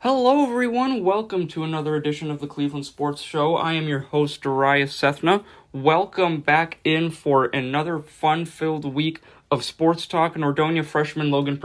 Hello everyone, welcome to another edition of the Cleveland Sports Show. I am your host, Ariel Atkins. Welcome back in for another fun-filled week of sports talk. Nordonia freshman Logan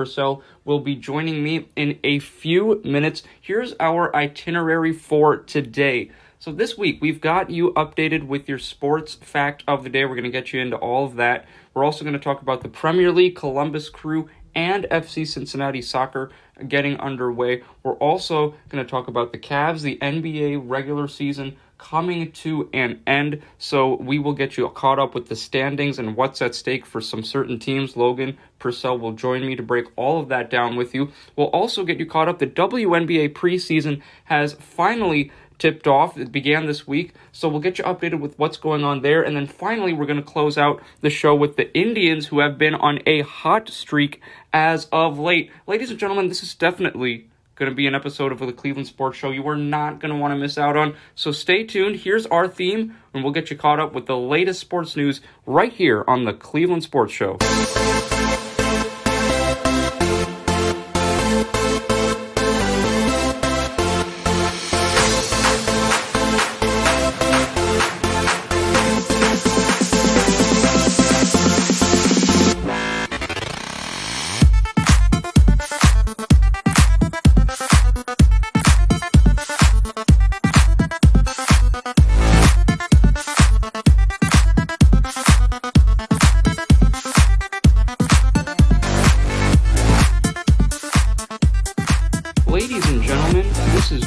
will be joining me in a few minutes. Here's our itinerary for today. So this week, we've got you updated with your sports fact of the day. We're going to get you into all of that. We're also going to talk about the Premier League, Columbus Crew, and FC Cincinnati soccer getting underway. We're also going to talk about the Cavs, the NBA regular season coming to an end. So we will get you caught up with the standings and what's at stake for some certain teams. Logan Purcell will join me to break all of that down with you. We'll also get you caught up. The Wnba preseason has finally tipped off. It began this week, so we'll get you updated with what's going on there. And then finally, we're going to close out the show with the Indians, who have been on a hot streak as of late. Ladies and gentlemen, this is definitely going to be an episode of the Cleveland Sports Show you are not going to want to miss out on. So stay tuned. Here's our theme, and we'll get you caught up with the latest sports news right here on the Cleveland Sports Show.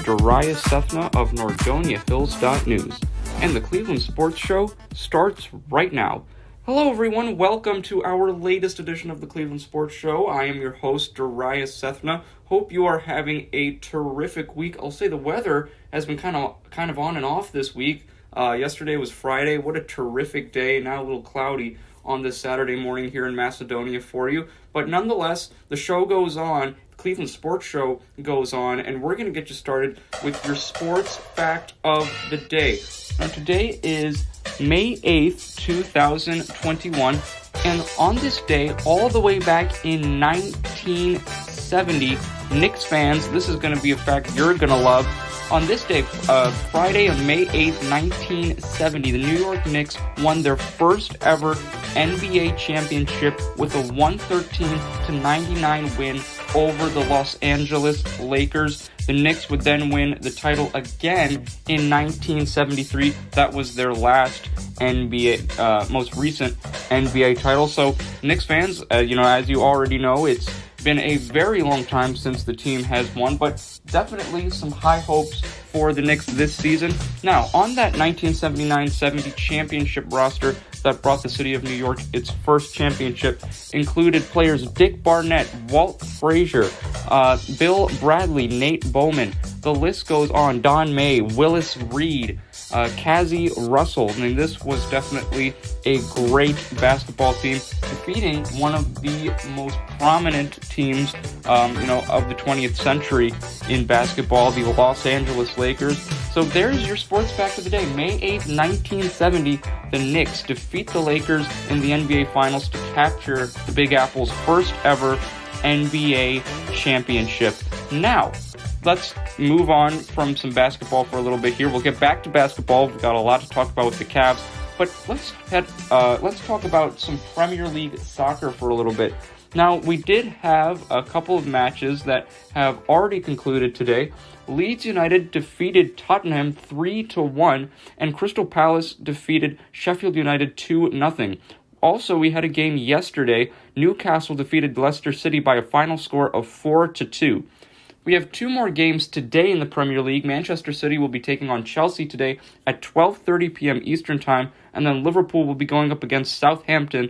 Ariel Atkins of NordoniaHills.news, and the Cleveland Sports Show starts right now. Hello everyone, welcome to our latest edition of the Cleveland Sports Show. I am your host, Ariel Atkins. Hope you are having a terrific week. I'll say the weather has been kind of on and off this week. Yesterday was Friday. What a terrific day. Now a little cloudy on this Saturday morning here in Macedonia for you. But nonetheless, the show goes on. Cleveland Sports Show goes on, and we're going to get you started with your sports fact of the day. Now, today is May 8th, 2021, and on this day, all the way back in 1970, Knicks fans, this is going to be a fact you're going to love. On this day, Friday on May 8th, 1970, the New York Knicks won their first ever NBA championship with a 113-99 win over the Los Angeles Lakers. The Knicks would then win the title again in 1973. That was their last most recent NBA title. So, Knicks fans, as you already know, it's been a very long time since the team has won, but definitely some high hopes for the Knicks this season. Now, on that 1979-70 championship roster that brought the city of New York its first championship included players Dick Barnett, Walt Frazier, Bill Bradley, Nate Bowman. The list goes on. Don May, Willis Reed, Cazzie Russell. I mean, this was definitely a great basketball team, defeating one of the most prominent teams, of the 20th century in basketball, the Los Angeles Lakers. So there's your sports fact of the day. May 8th, 1970, the Knicks defeat the Lakers in the NBA Finals to capture the Big Apple's first ever NBA championship. Now, let's move on from some basketball for a little bit here. We'll get back to basketball. We've got a lot to talk about with the Cavs, but let's talk about some Premier League soccer for a little bit. Now, we did have a couple of matches that have already concluded today. Leeds United defeated Tottenham 3-1, and Crystal Palace defeated Sheffield United 2-0. Also, we had a game yesterday. Newcastle defeated Leicester City by a final score of 4-2. We have two more games today in the Premier League. Manchester City will be taking on Chelsea today at 12:30 p.m. Eastern Time, and then Liverpool will be going up against Southampton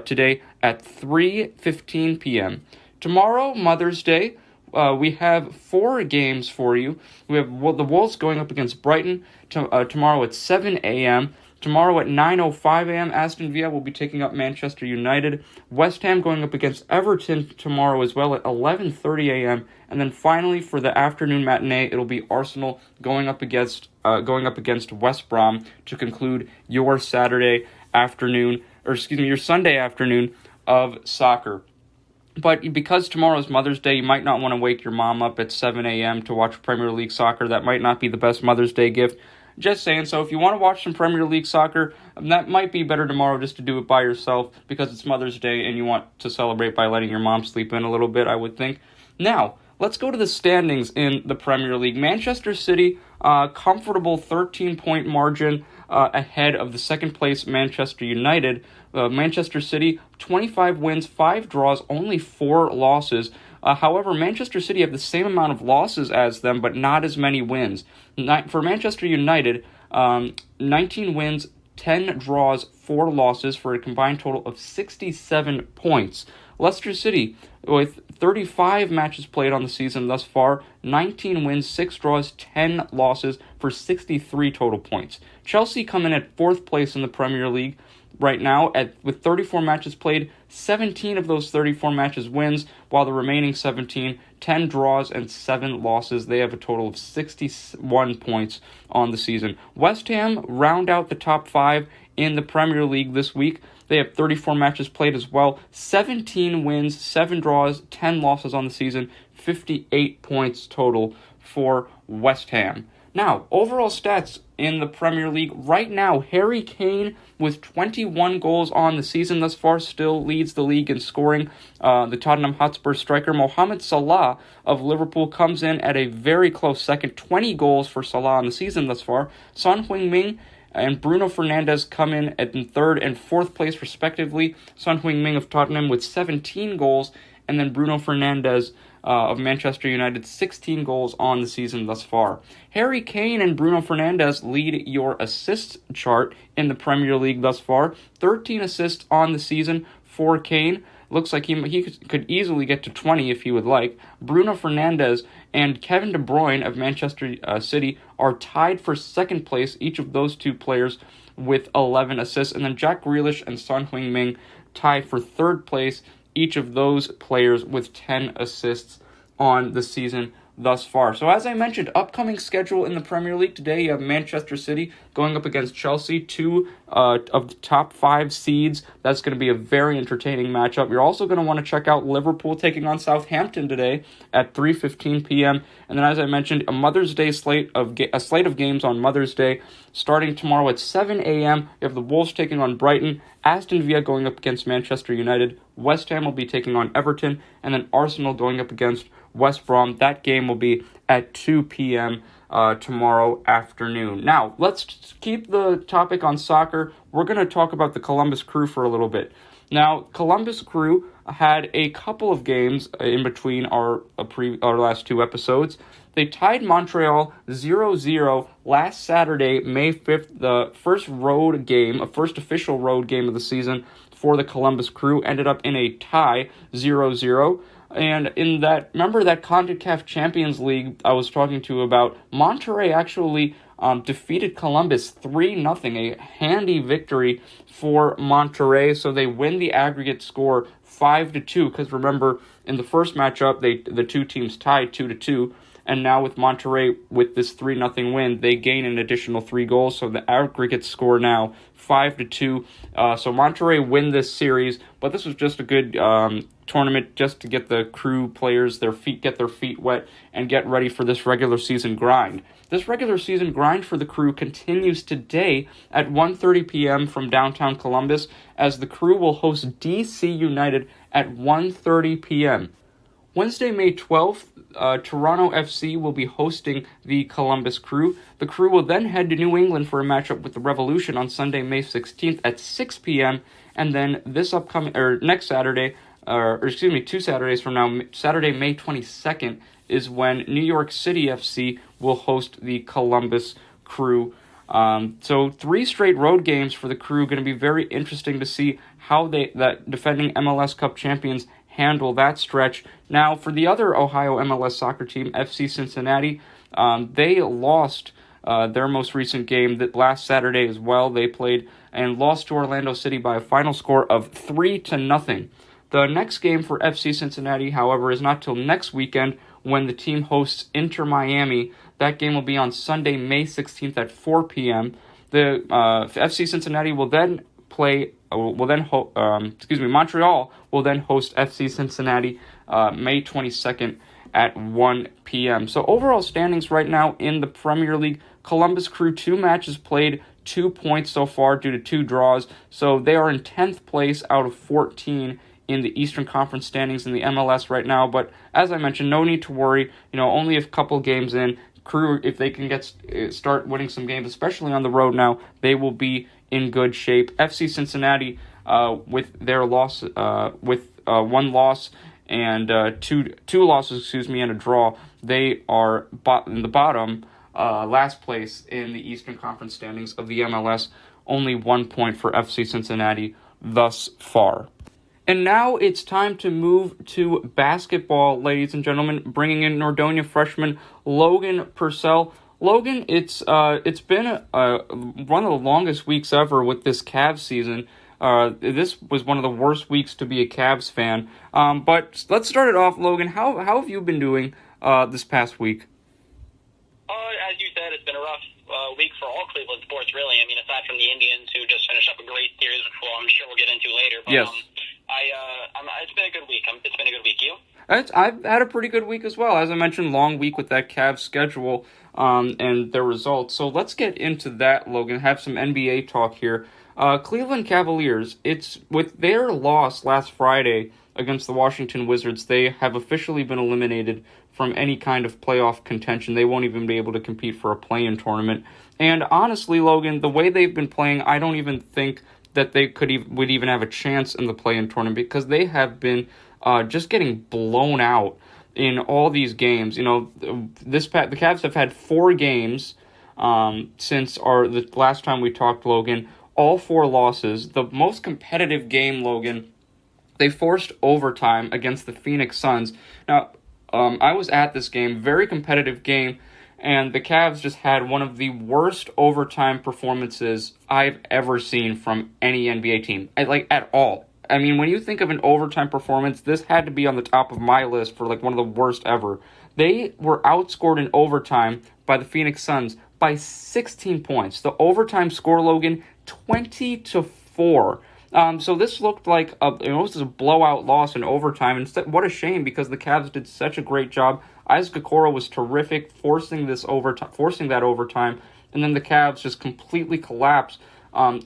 today at 3:15 p.m. Tomorrow, Mother's Day, we have 4 games for you. We have the Wolves going up against Brighton tomorrow at 7 a.m., Tomorrow at 9:05 a.m., Aston Villa will be taking up Manchester United. West Ham going up against Everton tomorrow as well at 11:30 a.m. And then finally for the afternoon matinee, it'll be Arsenal going up against West Brom to conclude your Sunday afternoon of soccer. But because tomorrow's Mother's Day, you might not want to wake your mom up at 7 a.m. to watch Premier League soccer. That might not be the best Mother's Day gift. Just saying. So if you want to watch some Premier League soccer, that might be better tomorrow just to do it by yourself because it's Mother's Day and you want to celebrate by letting your mom sleep in a little bit, I would think. Now, let's go to the standings in the Premier League. Manchester City, comfortable 13-point margin ahead of the second place Manchester United. Manchester City, 25 wins, 5 draws, only 4 losses. However, Manchester City have the same amount of losses as them, but not as many wins. For Manchester United, 19 wins, 10 draws, 4 losses for a combined total of 67 points. Leicester City, with 35 matches played on the season thus far, 19 wins, 6 draws, 10 losses for 63 total points. Chelsea come in at 4th place in the Premier League right now with 34 matches played. 17 of those 34 matches wins, while the remaining 17, 10 draws and 7 losses. They have a total of 61 points on the season. West Ham round out the top 5 in the Premier League this week. They have 34 matches played as well, 17 wins, 7 draws, 10 losses on the season, 58 points total for West Ham. Now, overall stats in the Premier League right now, Harry Kane with 21 goals on the season thus far still leads the league in scoring. The Tottenham Hotspur striker Mohamed Salah of Liverpool comes in at a very close second, 20 goals for Salah on the season thus far. Son Heung-min and Bruno Fernandes come in at 3rd and 4th place respectively. Son Heung-min of Tottenham with 17 goals, and then Bruno Fernandes of Manchester United, 16 goals on the season thus far. Harry Kane and Bruno Fernandes lead your assists chart in the Premier League thus far. 13 assists on the season for Kane. Looks like he could easily get to 20 if he would like. Bruno Fernandes and Kevin De Bruyne of Manchester City are tied for 2nd place, each of those two players with 11 assists. And then Jack Grealish and Son Heung-min tie for 3rd place, each of those players with 10 assists on the season thus far. So as I mentioned, upcoming schedule in the Premier League today, you have Manchester City going up against Chelsea, 2 of the top 5 seeds. That's going to be a very entertaining matchup. You're also going to want to check out Liverpool taking on Southampton today at 3:15 p.m. And then, as I mentioned, a Mother's Day slate of games on Mother's Day starting tomorrow at 7 a.m. You have the Wolves taking on Brighton, Aston Villa going up against Manchester United, West Ham will be taking on Everton, and then Arsenal going up against West Brom. That game will be at 2 p.m. Tomorrow afternoon. Now, let's keep the topic on soccer. We're going to talk about the Columbus Crew for a little bit. Now, Columbus Crew had a couple of games in between our last 2 episodes. They tied Montreal 0-0 last Saturday, May 5th, the first official road game of the season for the Columbus Crew. Ended up in a tie, 0-0. And in that, remember that CONCACAF Champions League I was talking to you about, Monterrey actually defeated Columbus 3-0, a handy victory for Monterrey. So they win the aggregate score 5-2, because remember, in the first matchup, the two teams tied 2-2. And now with Monterrey, with this 3-0 win, they gain an additional 3 goals. So the aggregate score now 5-2. So Monterrey win this series, but this was just a good tournament just to get the Crew players get their feet wet and get ready for this regular season grind. This regular season grind for the Crew continues today at 1:30 p.m. from downtown Columbus, as the Crew will host DC United at 1:30 p.m. Wednesday, May 12th, Toronto FC will be hosting the Columbus Crew. The Crew will then head to New England for a matchup with the Revolution on Sunday, May 16th at 6 p.m. And then next Saturday, 2 Saturdays from now, Saturday, May 22nd, is when New York City FC will host the Columbus Crew. So 3 straight road games for the Crew. Going to be very interesting to see how that defending MLS Cup champions handle that stretch. Now, for the other Ohio MLS soccer team, FC Cincinnati, they lost their most recent game that last Saturday as well. They played and lost to Orlando City by a final score of 3-0. The next game for FC Cincinnati, however, is not till next weekend when the team hosts Inter Miami. That game will be on Sunday, May 16th at 4 p.m. The FC Cincinnati will then play Montreal will then host FC Cincinnati May 22nd at 1 p.m. So overall standings right now in the Premier League, Columbus Crew 2 matches played, 2 points so far due to 2 draws. So they are in 10th place out of 14 in the Eastern Conference standings in the MLS right now. But as I mentioned, no need to worry. Only a couple games in. Crew, if they can start winning some games, especially on the road now, they will be in good shape. FC Cincinnati, with their loss, with 1 loss and two losses, and a draw, they are in the bottom, last place in the Eastern Conference standings of the MLS. Only 1 point for FC Cincinnati thus far. And now it's time to move to basketball, ladies and gentlemen, bringing in Nordonia freshman Logan Purcell. Logan, it's been one of the longest weeks ever with this Cavs season. This was one of the worst weeks to be a Cavs fan. But let's start it off, Logan. How have you been doing this past week? As you said, it's been a rough week for all Cleveland sports, really. I mean, aside from the Indians, who just finished up a great series, which I'm sure we'll get into later. But, yes. It's been a good week. It's been a good week. You? I've had a pretty good week as well. As I mentioned, long week with that Cavs schedule and their results. So let's get into that, Logan. Have some NBA talk here. Cleveland Cavaliers, it's with their loss last Friday against the Washington Wizards, they have officially been eliminated from any kind of playoff contention. They won't even be able to compete for a play-in tournament. And honestly, Logan, the way they've been playing, I don't even think that they would even have a chance in the play-in tournament, because they have been just getting blown out in all these games. The Cavs have had 4 games since the last time we talked, Logan. All 4 losses. The most competitive game, Logan, they forced overtime against the Phoenix Suns. Now, I was at this game, very competitive game, and the Cavs just had one of the worst overtime performances I've ever seen from any NBA team, at all. I mean, when you think of an overtime performance, this had to be on the top of my list for one of the worst ever. They were outscored in overtime by the Phoenix Suns by 16 points. The overtime score, Logan, 20-4. So this looked like it was a blowout loss in overtime. And what a shame, because the Cavs did such a great job. Isaac Okoro was terrific, forcing that overtime, and then the Cavs just completely collapsed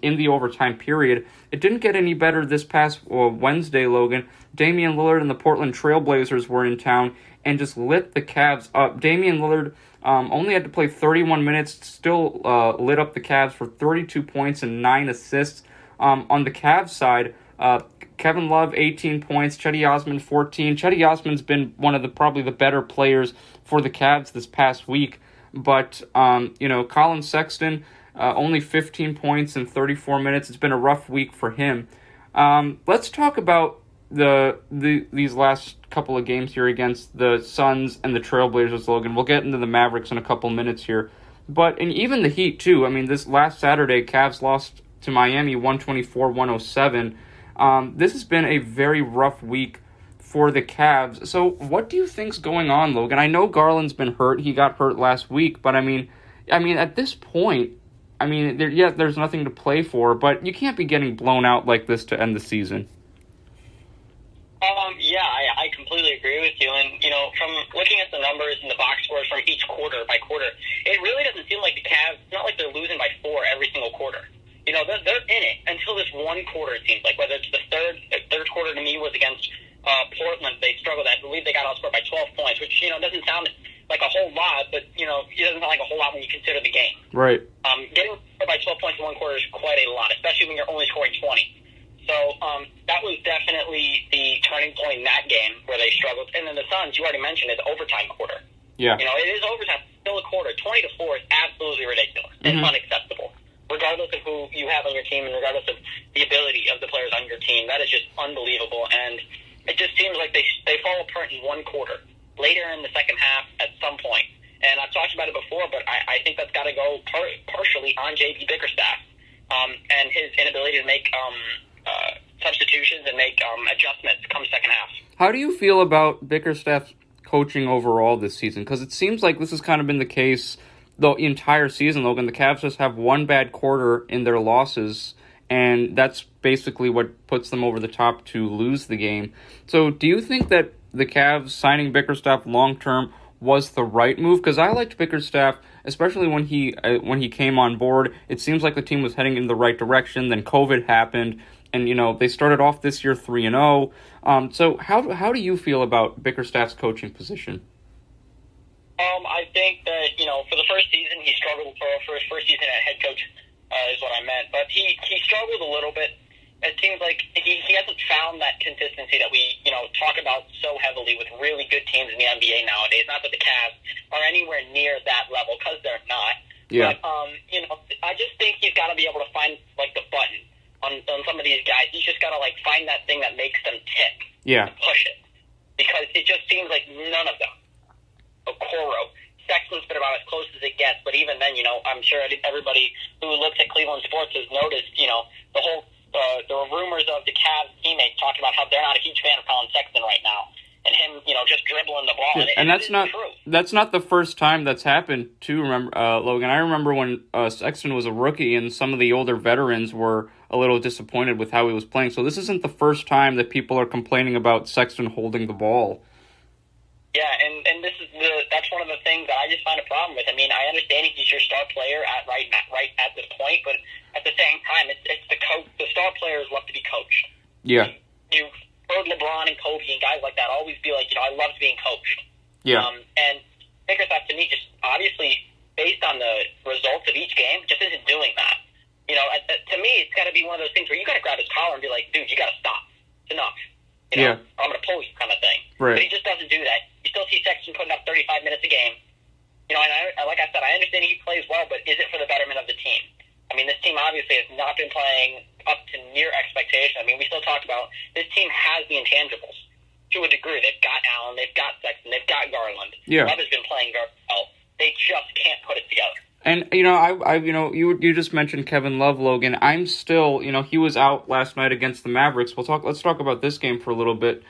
in the overtime period. It didn't get any better this past Wednesday, Logan. Damian Lillard and the Portland Trailblazers were in town and just lit the Cavs up. Damian Lillard only had to play 31 minutes, still lit up the Cavs for 32 points and 9 assists. On the Cavs side, Kevin Love, 18 points, Cedi Osman, 14. Cedi Osman's been one of probably the better players for the Cavs this past week. But, Colin Sexton, only 15 points in 34 minutes. It's been a rough week for him. Let's talk about these last couple of games here against the Suns and the Trailblazers, Logan. We'll get into the Mavericks in a couple minutes here. But, and even the Heat, too. I mean, this last Saturday, Cavs lost to Miami 124-107. This has been a very rough week for the Cavs. So what do you think's going on, Logan? I know Garland's been hurt. He got hurt last week, but I mean at this point, there's nothing to play for, but you can't be getting blown out like this to end the season. I completely agree with you. And, from looking at the numbers and the box scores from each quarter by quarter, it really doesn't seem like the Cavs, it's not like they're losing by 4 every single quarter. They're in it until this one quarter, it seems like. Whether it's the third quarter to me was against Portland. They struggled. I believe they got outscored by 12 points, which, doesn't sound like a whole lot, but, it doesn't sound like a whole lot when you consider the game. Right. Getting outscored by 12 points in one quarter is quite a lot, especially when you're only scoring 20. So that was definitely the turning point in that game where they struggled. And then the Suns, you already mentioned, is overtime quarter. Yeah. It is overtime, still a quarter. 20-4 is absolutely ridiculous. It's unacceptable. Regardless of who you have on your team and regardless of the ability of the players on your team, that is just unbelievable. And it just seems like they fall apart in one quarter, later in the second half at some point. And I've talked about it before, but I think that's got to go partially on J.B. Bickerstaff and his inability to make substitutions and make adjustments come second half. How do you feel about Bickerstaff's coaching overall this season? Because it seems like this has kind of been the case the entire season, Logan. The Cavs just have one bad quarter in their losses, and that's basically what puts them over the top to lose the game. So do you think that the Cavs signing Bickerstaff long-term was the right move? Because I liked Bickerstaff, especially when he came on board. It seems like the team was heading in the right direction. Then COVID happened, and they started off this year 3-0. So how do you feel about Bickerstaff's coaching position? I think that for the first season he struggled for his first season at head coach is what I meant, but he struggled a little bit. It seems like he hasn't found that consistency that we talk about so heavily with really good teams in the NBA nowadays. Not that the Cavs are anywhere near that level, because they're not. Yeah. But I just think he's got to be able to find the button on some of these guys. He's just got to find that thing that makes them tick. Yeah. And push it, because it just seems like none of them. Okoro, Sexton's been about as close as it gets, but even then, I'm sure everybody who looks at Cleveland sports has noticed, the whole. There were rumors of the Cavs teammates talking about how they're not a huge fan of Colin Sexton right now, and him, just dribbling the ball. Yeah, and that's not the first time that's happened too. Remember, Logan, I remember when Sexton was a rookie, and some of the older veterans were a little disappointed with how he was playing. So this isn't the first time that people are complaining about Sexton holding the ball. Yeah, and that's one of the things that I just find a problem with. I mean, I understand he's your star player right at this point, but at the same time, it's the coach. The star players love to be coached. Yeah. You've heard LeBron and Kobe and guys like that always be like, I love being coached. Yeah. And Bickerstaff, to me, just obviously based on the results of each game, just isn't doing that. To me, it's got to be one of those things where you got to grab his collar and be like, dude, you got to stop. It's enough. Yeah. I'm going to pull you kind of thing. Right. But he just doesn't do that. You still see Sexton putting up 35 minutes a game. And like I said, I understand he plays well, but is it for the betterment of the team? I mean, this team obviously has not been playing up to near expectation. I mean, we still talk about this team has the intangibles to a degree. They've got Allen, they've got Sexton, they've got Garland. Yeah. Love has been playing very well. They just can't put it together. And you just mentioned Kevin Love, Logan. I'm still, he was out last night against the Mavericks. Let's talk about this game for a little bit.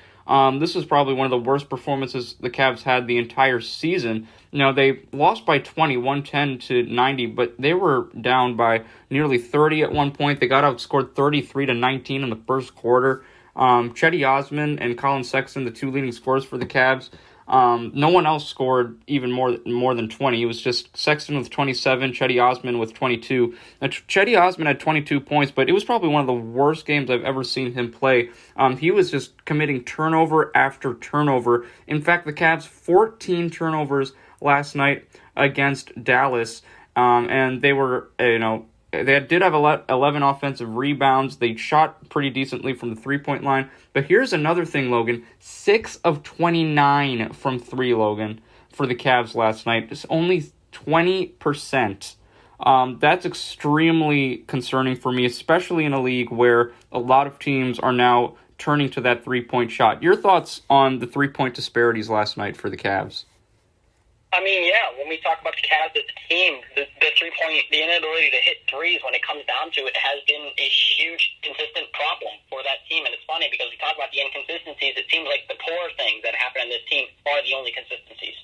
This was probably one of the worst performances the Cavs had the entire season. They lost by 20, 110-90, but they were down by nearly 30 at one point. They got outscored 33-19 in the first quarter. Cedi Osman and Colin Sexton, the two leading scorers for the Cavs. No one else scored even more than 20. It was just Sexton with 27, Cedi Osman with 22. Now, Cedi Osman had 22 points, but it was probably one of the worst games I've ever seen him play. He was just committing turnover after turnover. In fact, the Cavs 14 turnovers last night against Dallas, and they were, they did have 11 offensive rebounds. They shot pretty decently from the three-point line. But here's another thing, Logan. 6 of 29 from 3, Logan, for the Cavs last night. It's only 20%. That's extremely concerning for me, especially in a league where a lot of teams are now turning to that three-point shot. Your thoughts on the three-point disparities last night for the Cavs? I mean, yeah, when we talk about the Cavs as a team, the three-point, the inability to hit threes when it comes down to it has been a huge, consistent problem for that team. And it's funny because we talk about the inconsistencies. It seems like the poor things that happen on this team are the only consistencies.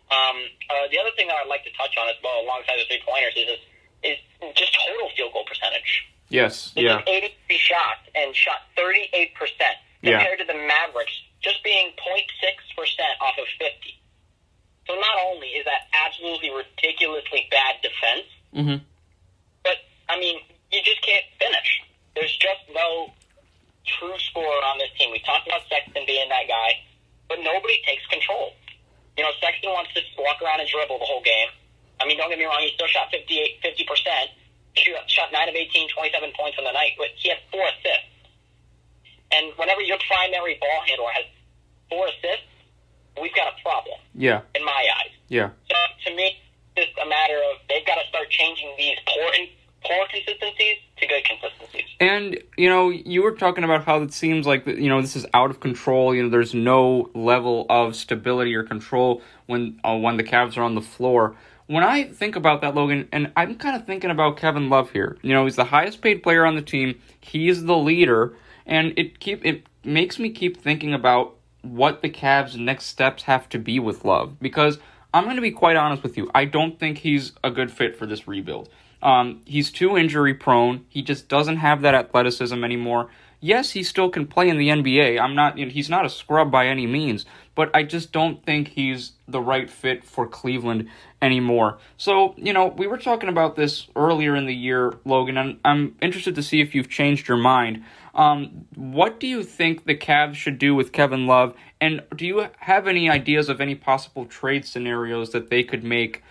The other thing that I'd like to touch on as well, alongside the three-pointers, is just total field goal percentage. Yes, yeah. 83 shots and shot 38% compared to the Mavericks just being 0.6% off of 50. So not only is that absolutely ridiculously bad defense, but, I mean, you just can't finish. There's just no true scorer on this team. We talked about Sexton being that guy, but nobody takes control. Sexton wants to walk around and dribble the whole game. I mean, don't get me wrong, he still shot 50%, shot 9 of 18, 27 points on the night, but he had 4 assists. And whenever your primary ball handler has 4 assists, we've got a problem. Yeah. In my eyes. Yeah. So to me, it's just a matter of they've got to start changing these poor consistencies to good consistencies. And you were talking about how it seems like this is out of control. There's no level of stability or control when the Cavs are on the floor. When I think about that, Logan, and I'm kind of thinking about Kevin Love here. He's the highest paid player on the team. He's the leader, and it makes me keep thinking about what the Cavs' next steps have to be with Love. Because I'm going to be quite honest with you, I don't think he's a good fit for this rebuild. He's too injury prone. He just doesn't have that athleticism anymore. Yes, he still can play in the NBA. He's not a scrub by any means, but I just don't think he's the right fit for Cleveland anymore. So, we were talking about this earlier in the year, Logan, and I'm interested to see if you've changed your mind. What do you think the Cavs should do with Kevin Love, and do you have any ideas of any possible trade scenarios that they could make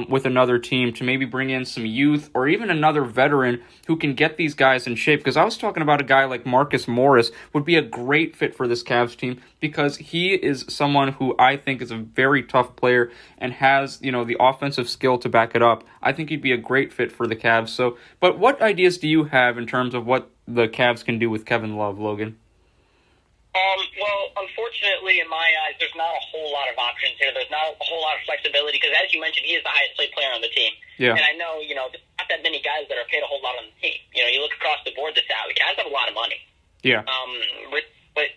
with another team to maybe bring in some youth or even another veteran who can get these guys in shape? Because I was talking about a guy like Marcus Morris would be a great fit for this Cavs team because he is someone who I think is a very tough player and has, the offensive skill to back it up. I think he'd be a great fit for the Cavs. So, but what ideas do you have in terms of what the Cavs can do with Kevin Love, Logan? Well, unfortunately, in my eyes, there's not a whole lot of options here. There's not a whole lot of flexibility because, as you mentioned, he is the highest paid player on the team. Yeah. And I know, there's not that many guys that are paid a whole lot on the team. You look across the board, the Cavs have a lot of money. Yeah. But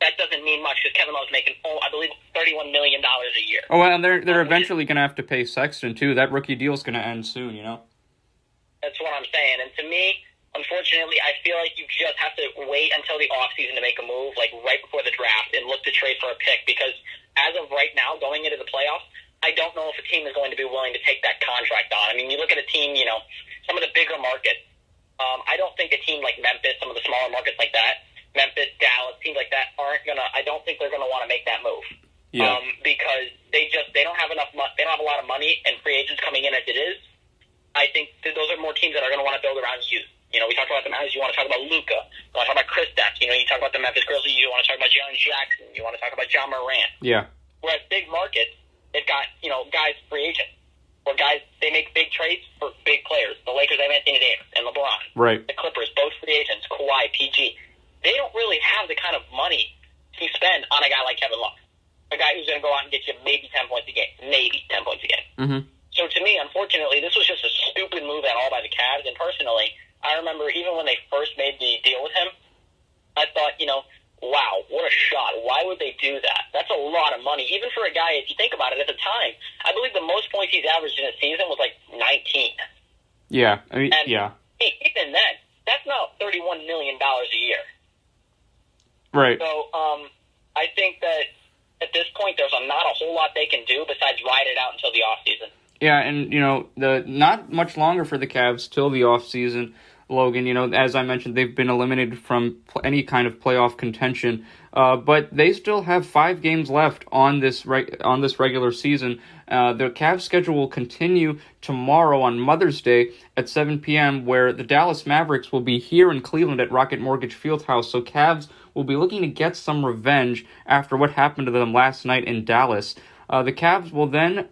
that doesn't mean much because Kevin Love's making, I believe, $31 million a year. Oh, well, they're eventually going to have to pay Sexton, too. That rookie deal's going to end soon, That's what I'm saying. And to me, unfortunately, I feel like you just have to wait until the offseason to make a move, like right before the draft, and look to trade for a pick because as of right now, going into the playoffs, I don't know if a team is going to be willing to take that contract on. I mean, you look at a team, some of the bigger markets. I don't think a team like Memphis, some of the smaller markets like that, Memphis, Dallas, teams like that I don't think they're going to want to make that move. Yeah. Because they don't have enough money. They don't have a lot of money and free agents coming in as it is. I think those are more teams that are going to want to build around youth. We talk about the Mavs, you want to talk about Luka. You want to talk about Kristaps. You talk about the Memphis Grizzlies, you want to talk about Jaren Jackson. You want to talk about John Morant. Yeah. Whereas big markets, they've got, guys free agents. Or guys, they make big trades for big players. The Lakers have Anthony Davis and LeBron. Right. The Clippers, both free agents, Kawhi, PG. They don't really have the kind of money to spend on a guy like Kevin Love. A guy who's going to go out and get you maybe 10 points a game. Maybe 10 points a game. Mm-hmm. So to me, unfortunately, this was just a stupid move at all by the Cavs. And personally, I remember even when they first made the deal with him, I thought, wow, what a shot. Why would they do that? That's a lot of money. Even for a guy, if you think about it, at the time, I believe the most points he's averaged in a season was like 19. Yeah. Yeah. Even then, that's not $31 million a year. Right. So I think that at this point, there's not a whole lot they can do besides ride it out until the offseason. Yeah, and, the not much longer for the Cavs till the offseason, Logan. As I mentioned, they've been eliminated from any kind of playoff contention, but they still have 5 games left on this regular season. The Cavs schedule will continue tomorrow on Mother's Day at 7 p.m., where the Dallas Mavericks will be here in Cleveland at Rocket Mortgage Fieldhouse. So Cavs will be looking to get some revenge after what happened to them last night in Dallas. The Cavs will then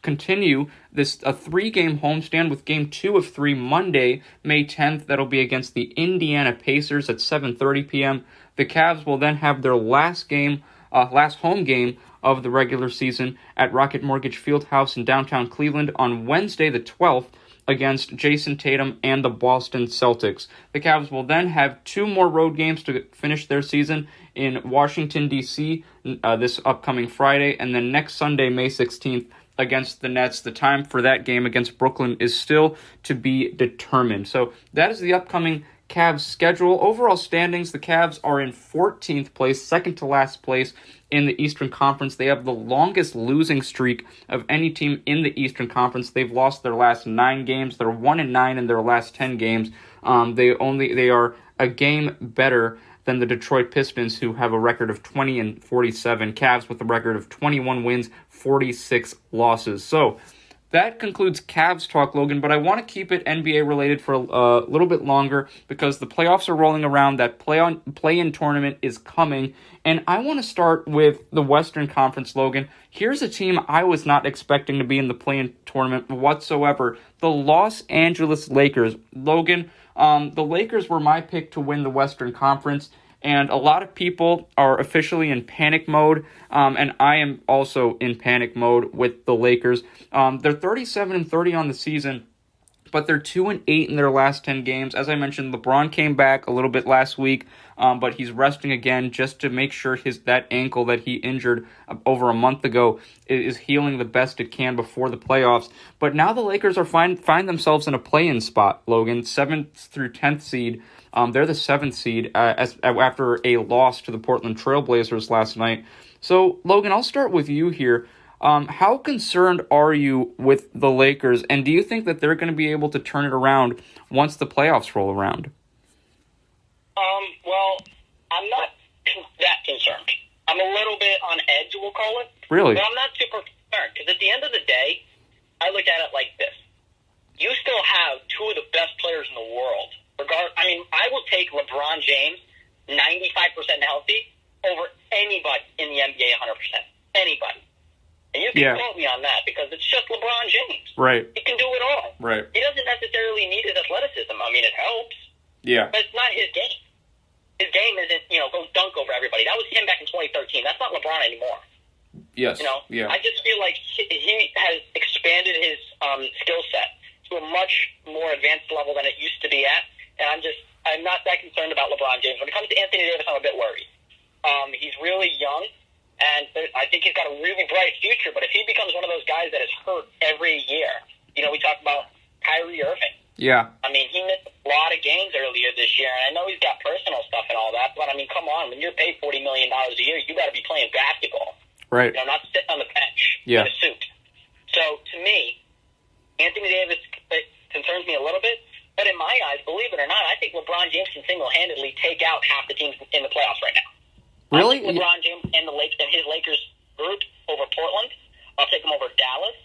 continue a 3-game homestand with Game 2 of 3 Monday, May 10th. That'll be against the Indiana Pacers at 7:30 p.m. The Cavs will then have their last home game of the regular season at Rocket Mortgage Fieldhouse in downtown Cleveland on Wednesday the 12th against Jason Tatum and the Boston Celtics. The Cavs will then have 2 more road games to finish their season in Washington, D.C. This upcoming Friday, and then next Sunday, May 16th, against the Nets. The time for that game against Brooklyn is still to be determined. So that is the upcoming Cavs schedule. Overall standings, the Cavs are in 14th place, second to last place in the Eastern Conference. They have the longest losing streak of any team in the Eastern Conference. They've lost their last 9 games. They're 1-9 in their last 10 games. They are a game better than the Detroit Pistons, who have a record of 20-47. Cavs with a record of 21 wins, 46 losses. So that concludes Cavs talk, Logan, but I want to keep it NBA related for a little bit longer because the playoffs are rolling around. That play-in tournament is coming, and I want to start with the Western Conference, Logan. Here's a team I was not expecting to be in the play-in tournament whatsoever, the Los Angeles Lakers. Logan, the Lakers were my pick to win the Western Conference, and a lot of people are officially in panic mode, and I am also in panic mode with the Lakers. They're 37-30 on the season, but they're 2-8 in their last 10 games. As I mentioned, LeBron came back a little bit last week, but he's resting again just to make sure that ankle that he injured over a month ago is healing the best it can before the playoffs. But now the Lakers find themselves in a play-in spot, Logan, 7th through 10th seed. They're the 7th seed after a loss to the Portland Trailblazers last night. So, Logan, I'll start with you here. How concerned are you with the Lakers, and do you think that they're going to be able to turn it around once the playoffs roll around? Well, I'm not that concerned. I'm a little bit on edge, we'll call it. Really? But I'm not super concerned, because at the end of the day, I look at it like this. You still have two of the best players in the world. I will take LeBron James 95% healthy over anybody in the NBA 100%. Anybody. And you can quote me on that because it's just LeBron James. Right. He can do it all. Right. He doesn't necessarily need his athleticism. It helps. Yeah. But it's not his game. His game isn't, go dunk over everybody. That was him back in 2013. That's not LeBron anymore. Yes. I just feel like he has expanded his skill set to a much more advanced level than it used to be at. And I'm not that concerned about LeBron James. When it comes to Anthony Davis, I'm a bit worried. He's really young. And I think he's got a really bright future, but if he becomes one of those guys that is hurt every year, we talk about Kyrie Irving. Yeah. He missed a lot of games earlier this year, and I know he's got personal stuff and all that, but come on, when you're paid $40 million a year, you got to be playing basketball. Right. Not sitting on the bench in a suit. So, to me, Anthony Davis concerns me a little bit, but in my eyes, believe it or not, I think LeBron James can single-handedly take out half the teams in the playoffs right now. Really? I'll take LeBron James and his Lakers group over Portland. I'll take him over Dallas.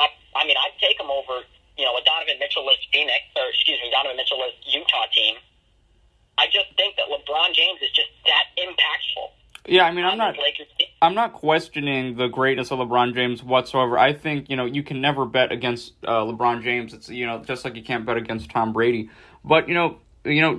I'd take him over, a Donovan Mitchell-less Donovan Mitchell-less Utah team. I just think that LeBron James is just that impactful. Yeah, I'm not questioning the greatness of LeBron James whatsoever. I think, you can never bet against LeBron James. It's, just like you can't bet against Tom Brady. But,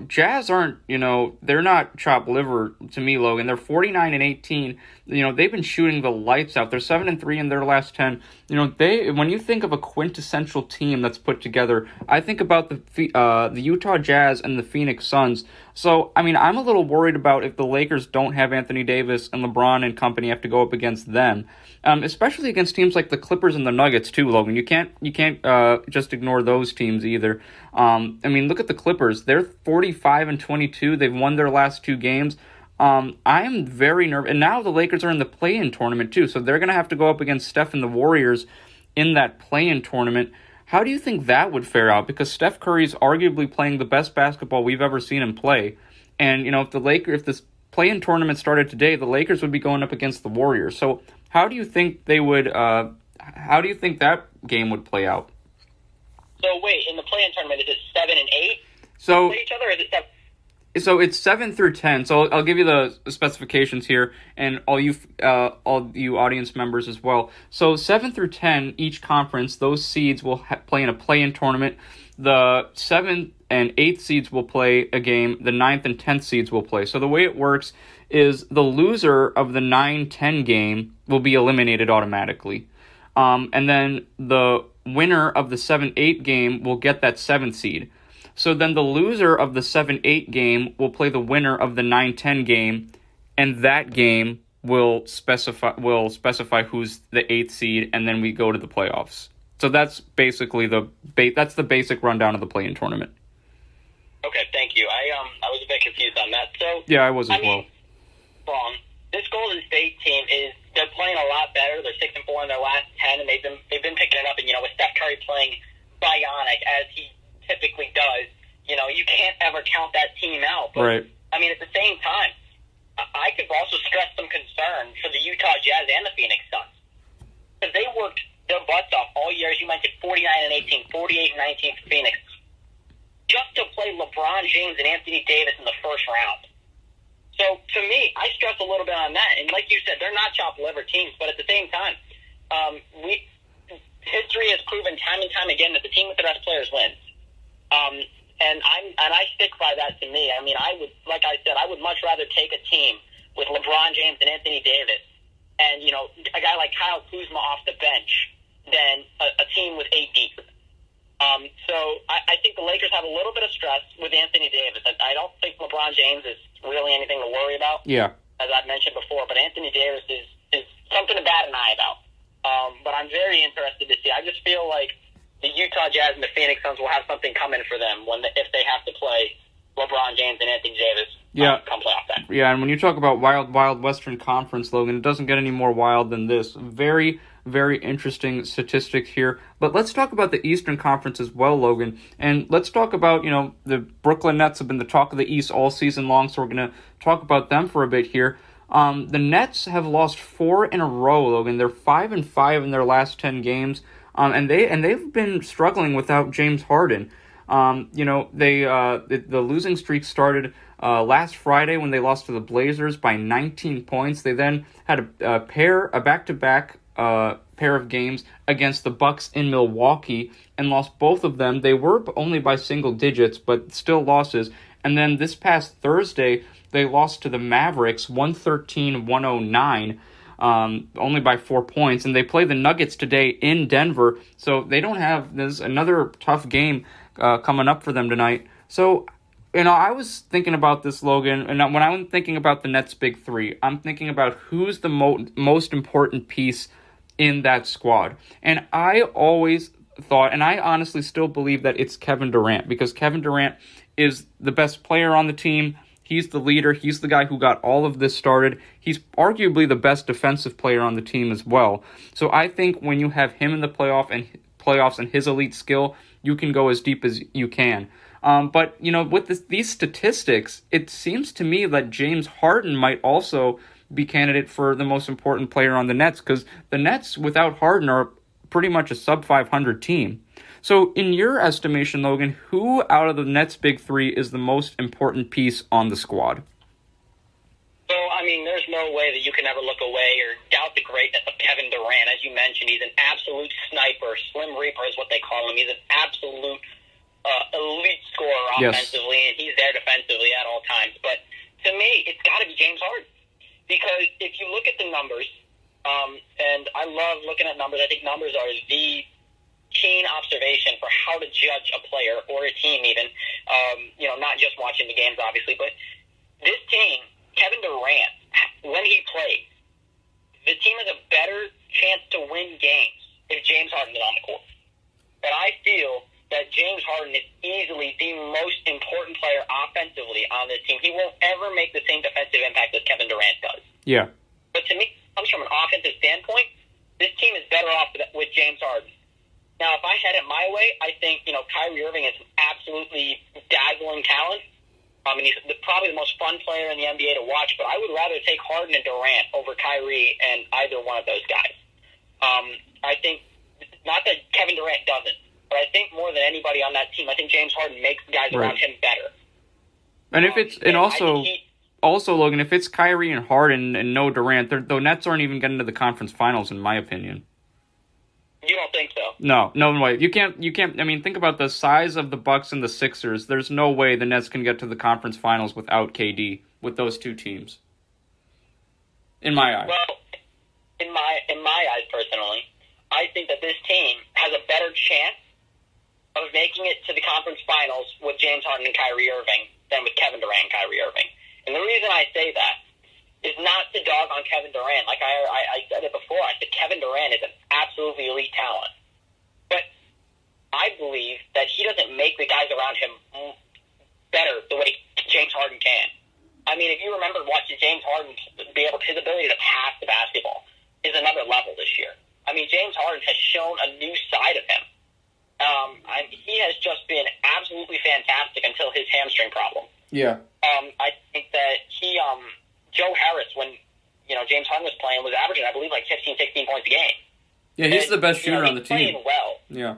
Jazz aren't, they're not chopped liver to me, Logan. They're 49-18. They've been shooting the lights out. They're 7-3 in their last 10. When you think of a quintessential team that's put together, I think about the Utah Jazz and the Phoenix Suns. So, I'm a little worried about if the Lakers don't have Anthony Davis and LeBron and company have to go up against them, especially against teams like the Clippers and the Nuggets too, Logan. You can't just ignore those teams either. Look at the Clippers. They're 45-22. They've won their last 2 games. I am very nervous. And now the Lakers are in the play-in tournament too, so they're going to have to go up against Steph and the Warriors in that play-in tournament. How do you think that would fare out? Because Steph Curry's arguably playing the best basketball we've ever seen him play. And, if this play-in tournament started today, the Lakers would be going up against the Warriors. So how do you think how do you think that game would play out? So wait, in the play-in tournament, is it 7 and 8? So play each other, or is it 7? So it's 7 through 10. So I'll give you the specifications here, and all you audience members as well. So 7 through 10, each conference, those seeds will play in a play-in tournament. The 7th and 8th seeds will play a game. The 9th and 10th seeds will play. So the way it works is the loser of the 9-10 game will be eliminated automatically. And then the winner of the 7-8 game will get that 7th seed. So then the loser of the 7-8 game will play the winner of the 9-10 game, and that game will specify who's the 8th seed, and then we go to the playoffs. So that's basically the basic rundown of the play-in tournament. Okay, thank you. I was a bit confused on that. So yeah, I was as well. Wrong. This Golden State team they're playing a lot better. They're 6-4 in their last 10, and they've been picking it up. And with Steph Curry playing bionic as he typically does, you can't ever count that team out. But, right. At the same time, I could also stress some concern for the Utah Jazz and the Phoenix Suns. Because they worked their butts off all year. As you mentioned, 49-18, 48-19 for Phoenix. Just to play LeBron James and Anthony Davis in the first round. So, to me, I stress a little bit on that. And like you said, they're not chopped liver teams. But at the same time, history has proven time and time again that the team with the best players wins. And I stick by that. To me, I would much rather take a team with LeBron James and Anthony Davis, and a guy like Kyle Kuzma off the bench, than a team with 8 deep. So James is really anything to worry about. Yeah. As I've mentioned before, but Anthony Davis is something to bat an eye about. But I'm very interested to see. I just feel like the Utah Jazz and the Phoenix Suns will have something coming for them if they have to play LeBron James and Anthony Davis come playoff time. Yeah, and when you talk about wild Western Conference, Logan, it doesn't get any more wild than this. Very, very interesting statistics here. But let's talk about the Eastern Conference as well, Logan. And let's talk about, the Brooklyn Nets have been the talk of the East all season long, so we're going to talk about them for a bit here. The Nets have lost 4 in a row, Logan. They're 5-5 in their last 10 games, and they've been struggling without James Harden. The losing streak started last Friday when they lost to the Blazers by 19 points. They then had a back-to-back pair of games against the Bucks in Milwaukee and lost both of them. They were only by single digits, but still losses. And then this past Thursday, they lost to the Mavericks 113-109, only by 4 points. And they play the Nuggets today in Denver, so there's another tough game coming up for them tonight. So, I was thinking about this, Logan, and when I'm thinking about the Nets' big three, I'm thinking about who's the most important piece in that squad. And I always thought, and I honestly still believe that it's Kevin Durant, because Kevin Durant is the best player on the team. He's the leader. He's the guy who got all of this started. He's arguably the best defensive player on the team as well. So I think when you have him in the playoffs and his elite skill, you can go as deep as you can. But with these statistics, it seems to me that James Harden might also be candidate for the most important player on the Nets, because the Nets without Harden are pretty much a sub-500 team. So in your estimation, Logan, who out of the Nets' big three is the most important piece on the squad? So, there's no way that you can ever look away or doubt the greatness of Kevin Durant. As you mentioned, he's an absolute sniper. Slim Reaper is what they call him. He's an absolute elite scorer offensively, and he's there defensively at all times. But to me, it's got to be James Harden. Because if you look at the numbers, and I love looking at numbers, I think numbers are the keen observation for how to judge a player or a team even, not just watching the games, obviously. But this team, Kevin Durant, when he plays, the team has a better chance to win games if James Harden is on the court. And I feel that James Harden is easily the most important player offensively on this team. He won't ever make the same defensive impact as Kevin Durant does. Yeah. But to me, it comes from an offensive standpoint, this team is better off with James Harden. Now, if I had it my way, I think, Kyrie Irving is an absolutely dazzling talent. He's probably the most fun player in the NBA to watch, but I would rather take Harden and Durant over Kyrie and either one of those guys. I think, not that Kevin Durant doesn't, but I think more than anybody on that team, I think James Harden makes the guys around him better. And also, Logan, if it's Kyrie and Harden and no Durant, the Nets aren't even getting to the conference finals, in my opinion. You don't think so? No way. You can't. Think about the size of the Bucks and the Sixers. There's no way the Nets can get to the conference finals without KD, with those two teams. In my eyes. Well, in my eyes, personally, I think that this team has a better chance of making it to the conference finals with James Harden and Kyrie Irving than with Kevin Durant and Kyrie Irving. And the reason I say that is not to dog on Kevin Durant. Like I said it before, I said Kevin Durant is an absolutely elite talent. But I believe that he doesn't make the guys around him better the way James Harden can. If you remember watching James Harden his ability to pass the basketball is another level this year. James Harden has shown a new side of him. He has just been absolutely fantastic until his hamstring problem. Yeah. I think that Joe Harris, when James Harden was playing, was averaging, I believe, like 15, 16 points a game. Yeah, he's the best shooter on the team. He's playing well. Yeah.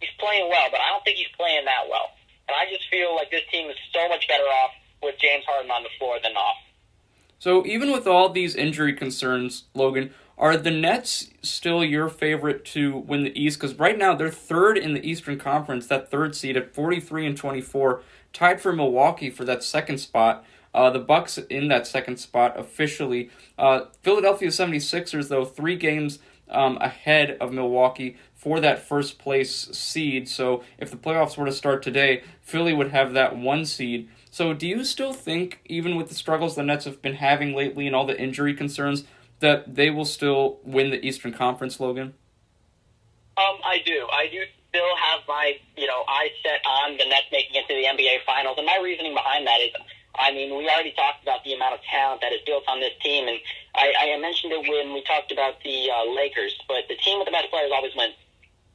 He's playing well, but I don't think he's playing that well. And I just feel like this team is so much better off with James Harden on the floor than off. So even with all these injury concerns, Logan, are the Nets still your favorite to win the East? Because right now they're third in the Eastern Conference, that third seed at 43-24, tied for Milwaukee for that second spot. The Bucks in that second spot officially. Philadelphia 76ers, though, 3 games ahead of Milwaukee for that first place seed. So if the playoffs were to start today, Philly would have that 1 seed. So do you still think, even with the struggles the Nets have been having lately and all the injury concerns, that they will still win the Eastern Conference, Logan? I do. I do still have my, eyes set on the Nets making it to the NBA Finals. And my reasoning behind that is, we already talked about the amount of talent that is built on this team. And I mentioned it when we talked about the Lakers. But the team with the best players always wins.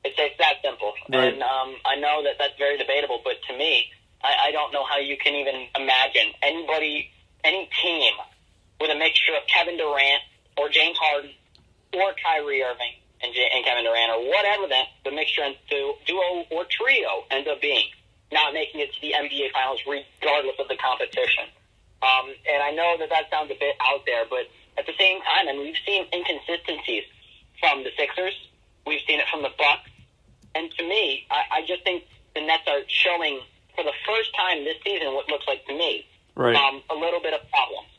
It's that simple. Right. And I know that that's very debatable. But to me, I don't know how you can even imagine any team with a mixture of Kevin Durant or James Harden or Kyrie Irving and Kevin Durant, or whatever the mixture and duo or trio ends up being, not making it to the NBA Finals regardless of the competition. And I know that sounds a bit out there, but at the same time, we've seen inconsistencies from the Sixers. We've seen it from the Bucks. And to me, I just think the Nets are showing, for the first time this season, what looks like to me, right, a little bit of problems.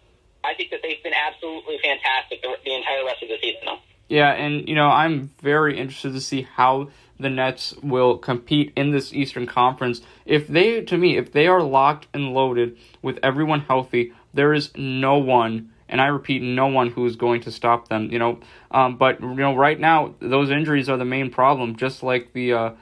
I think that they've been absolutely fantastic the entire rest of the season, though. Yeah, and, I'm very interested to see how the Nets will compete in this Eastern Conference. If they are locked and loaded with everyone healthy, there is no one, and I repeat, no one who is going to stop them, But, right now, those injuries are the main problem, just like the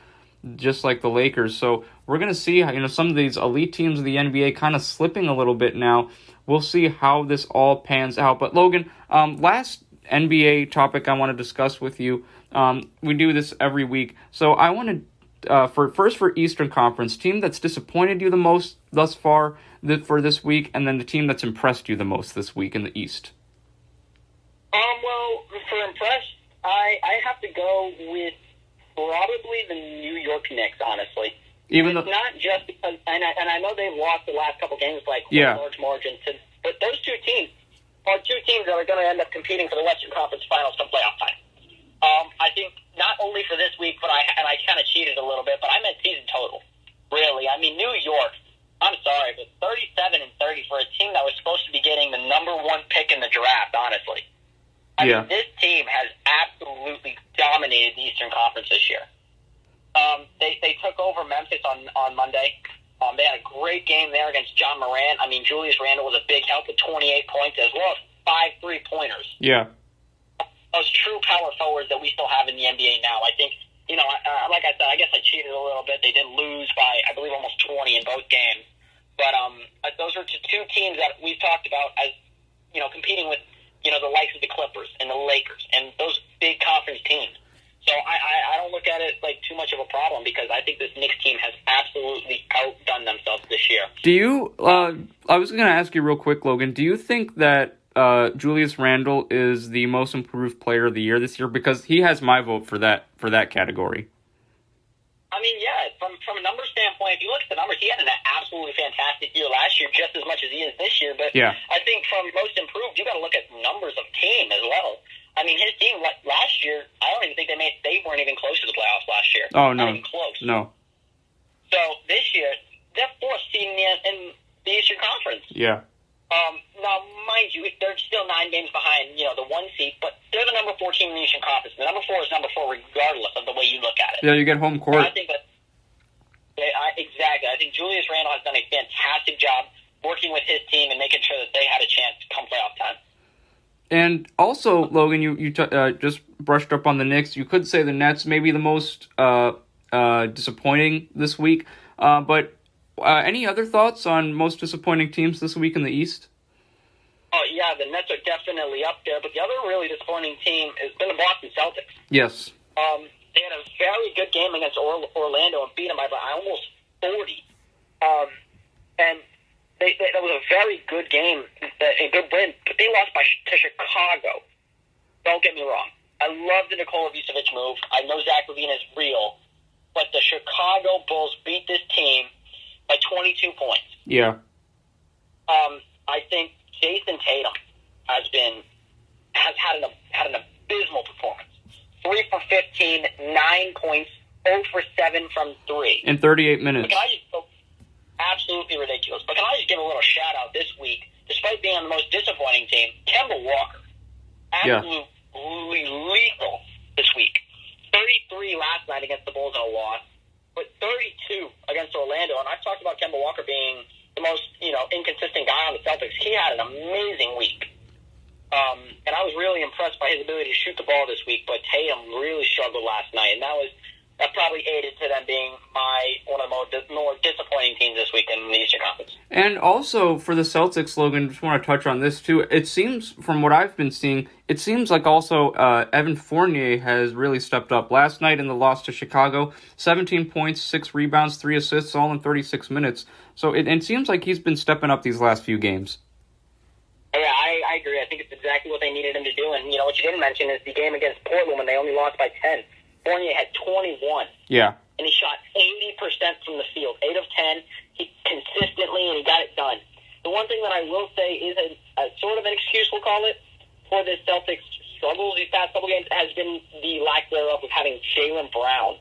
Lakers. So we're going to see, some of these elite teams of the NBA kind of slipping a little bit now. We'll see how this all pans out. But, Logan, last NBA topic I want to discuss with you. We do this every week. So I want to, for Eastern Conference, team that's disappointed you the most thus far for this week, and then the team that's impressed you the most this week in the East. Well, for impressed, I have to go with probably the New York Knicks, honestly. It's not just because, and I know they've lost the last couple games by a large margin, but those two teams are two teams that are going to end up competing for the Western Conference Finals come playoff time. I think not only for this week, but I kind of cheated a little bit, but I meant season total. Really, New York. I'm sorry, but 37-30 for a team that was supposed to be getting the number one pick in the draft. Honestly, this team has absolutely dominated the Eastern Conference this year. They took over Memphis on Monday. They had a great game there against John Morant. Julius Randle was a big help with 28 points as well as 5 3-pointers. Yeah. Those true power forwards that we still have in the NBA now. I think, like I said, I guess I cheated a little bit. They did lose by, I believe, almost 20 in both games. But those are two teams that we've talked about as, competing with, the likes of the Clippers and the Lakers and those big conference teams. So I don't look at it like too much of a problem because I think this Knicks team has absolutely outdone themselves this year. Do you? I was going to ask you real quick, Logan. Do you think that Julius Randle is the most improved player of the year this year? Because he has my vote for that category. Yeah. From a numbers standpoint, if you look at the numbers, he had an absolutely fantastic year last year, just as much as he is this year. But yeah. I think from most improved, you got to look at numbers of team as well. His team last year, I don't even think they weren't even close to the playoffs last year. Oh, no. Not even close. No. So this year, they're fourth team in the Eastern Conference. Yeah. Now, mind you, they're still 9 games behind, the 1 seed, but they're the number 4 team in the Eastern Conference. The number 4 is number 4 regardless of the way you look at it. Yeah, you get home court. I think that, exactly. I think Julius Randle has done a fantastic job working with his team and making sure that they had a chance come playoff time. And also, Logan, you just brushed up on the Knicks. You could say the Nets may be the most disappointing this week. But any other thoughts on most disappointing teams this week in the East? Oh, yeah, the Nets are definitely up there. But the other really disappointing team has been the Boston Celtics. Yes. They had a very good game against Orlando and beat them by almost 40. And that was a very good game, a good win, but they lost to Chicago. Don't get me wrong. I love the Nikola Vucevic move. I know Zach LaVine is real, but the Chicago Bulls beat this team by 22 points. Yeah. I think Jason Tatum has had an abysmal performance. 3 for 15, 9 points, 0 for 7 from 3 in 38 minutes. Absolutely ridiculous. But can I just give a little shout-out this week, despite being on the most disappointing team, Kemba Walker. Absolutely lethal this week. 33 last night against the Bulls in a loss, but 32 against Orlando. And I've talked about Kemba Walker being the most, inconsistent guy on the Celtics, he had an amazing week. And I was really impressed by his ability to shoot the ball this week, but Tatum really struggled last night, and that probably aided to them being one of the more disappointing teams this week in the Eastern Conference. And also for the Celtics, Logan, just want to touch on this too. It seems, from what I've been seeing, it seems like also Evan Fournier has really stepped up. Last night in the loss to Chicago, 17 points, 6 rebounds, 3 assists, all in 36 minutes. So it seems like he's been stepping up these last few games. Yeah, I agree. I think it's exactly what they needed him to do. And, what you didn't mention is the game against Portland when they only lost by 10. Fournier had 21. Yeah. And he shot 80% from the field. 8 of 10. He consistently, and he got it done. The one thing that I will say is a sort of an excuse, we'll call it, for the Celtics' struggles these past couple games has been the lack thereof of having Jaylen Brown